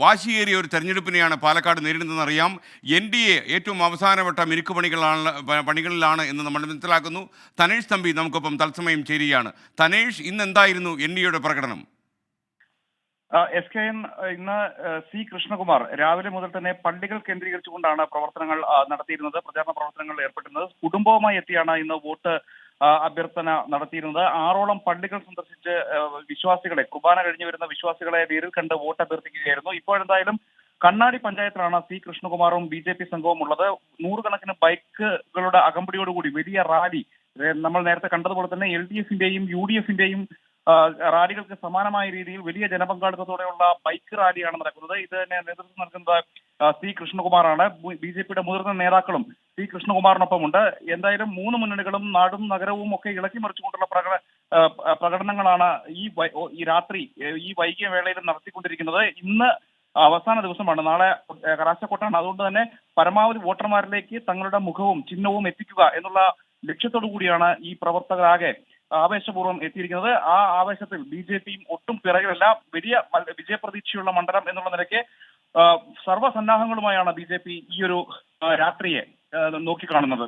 വാശിയേറിയ ഒരു തെരഞ്ഞെടുപ്പിനെയാണ് പാലക്കാട് നേരിടുന്നതെന്നറിയാം. NDA ഏറ്റവും അവസാനവട്ട പണികളിലാണ് എന്ന് നമ്മൾ മനസ്സിലാക്കുന്നു. തനേഷ് തമ്പി നമുക്കൊപ്പം തത്സമയം ചേരുകയാണ്. തനേഷ്, ഇന്ന് എന്തായിരുന്നു NDAയുടെ പ്രകടനം? SKN ഇന്ന് C കൃഷ്ണകുമാർ രാവിലെ മുതൽ തന്നെ പള്ളികൾ കേന്ദ്രീകരിച്ചുകൊണ്ടാണ് പ്രവർത്തനങ്ങൾ നടത്തിയിരുന്നത്, പ്രചാരണ പ്രവർത്തനങ്ങളിൽ ഏർപ്പെട്ടിരുന്നത്. കുടുംബവുമായി എത്തിയാണ് ഇന്ന് വോട്ട് അഭ്യർത്ഥന നടത്തിയിരുന്നത്. 6ഓളം പള്ളികൾ സന്ദർശിച്ച് വിശ്വാസികളെ, കുർബാന കഴിഞ്ഞു വരുന്ന വിശ്വാസികളെ നേരിൽ കണ്ട് വോട്ട് അഭ്യർത്ഥിക്കുകയായിരുന്നു. ഇപ്പോഴെന്തായാലും കണ്ണാടി പഞ്ചായത്തിലാണ് C കൃഷ്ണകുമാറും BJP സംഘവും ഉള്ളത്. നൂറുകണക്കിന് ബൈക്കുകളുടെ അകമ്പടിയോടുകൂടി വലിയ റാലി, നമ്മൾ നേരത്തെ കണ്ടതുപോലെ തന്നെ LDFന്റെയും UDFന്റെയും റാലികൾക്ക് സമാനമായ രീതിയിൽ വലിയ ജനപങ്കാളിത്തത്തോടെയുള്ള ബൈക്ക് റാലിയാണ് നടക്കുന്നത്. ഇത് തന്നെ നേതൃത്വം നൽകുന്നത് C കൃഷ്ണകുമാറാണ്. BJPയുടെ മുതിർന്ന നേതാക്കളും C കൃഷ്ണകുമാറിനൊപ്പമുണ്ട്. എന്തായാലും മൂന്ന് മുന്നണികളും നാടും നഗരവും ഒക്കെ ഇളക്കി മറിച്ചുകൊണ്ടുള്ള പ്രകടനങ്ങളാണ് ഈ രാത്രി ഈ വൈകിയ വേളയിലും നടത്തിക്കൊണ്ടിരിക്കുന്നത്. ഇന്ന് അവസാന ദിവസമാണ്, നാളെ കലാശക്കൊട്ടാണ്. അതുകൊണ്ട് തന്നെ പരമാവധി വോട്ടർമാരിലേക്ക് തങ്ങളുടെ മുഖവും ചിഹ്നവും എത്തിക്കുക എന്നുള്ള ലക്ഷ്യത്തോടു കൂടിയാണ് ഈ പ്രവർത്തകരാകെ ആവേശപൂർവ്വം എത്തിയിരിക്കുന്നത്. ആ ആവേശത്തിൽ BJPയും ഒട്ടും പിറകിലല്ല. വലിയ വിജയപ്രതീക്ഷയുള്ള മണ്ഡലം എന്നുള്ള നിലയ്ക്ക് സർവ്വസന്നാഹങ്ങളുമായാണ് BJP ഈ ഒരു രാത്രിയെ നോക്കിക്കാണുന്നത്.